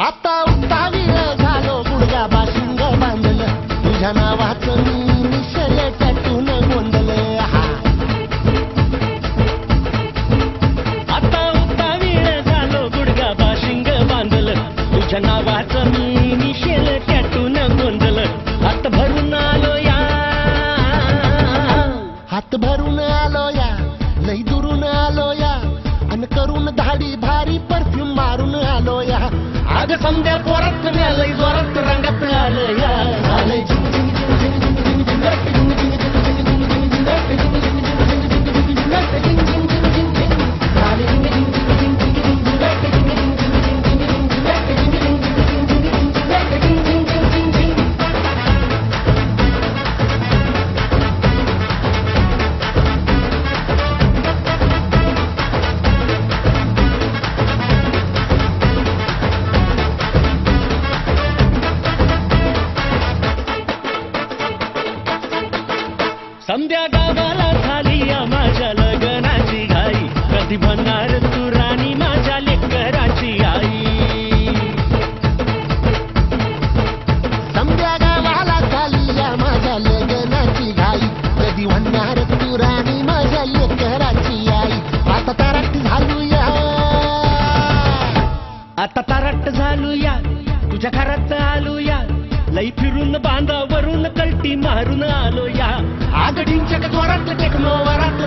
आता उत्तावीळ झालो गुडघा बाशिंग बांधलं तुझ्या नावाचं मी निशल टॅटून गोंधलं हा आता उत्तावीळ झालो गुडघा बाशिंग बांधलं तुझ्या नावाचं मी निशेल टॅटून गोंधलं हात भरून आलो या हात भरून आलो या लई दुरून आलो या अन करून धाडी भारी परफ्यूम मारून आलो या अग समजा पोरात मिळालंय जोरात रंगात आलं या आलंय समध्या गावाला झाली या माझ्या लग्नाची घाई कधी म्हणणार तू राणी माझ्या लेकराची आई समध्या गावाला झाली या माझ्या लग्नाची घाई कधी म्हणणार तू राणी माझ्या लेकराची आई आता तारट झालूया आता तारट झालूया तुझ्या घरात आलूया लई फिरून बांधावरून कलटी मारून आलो या आगडींच्या जोरात टेक्नो वरात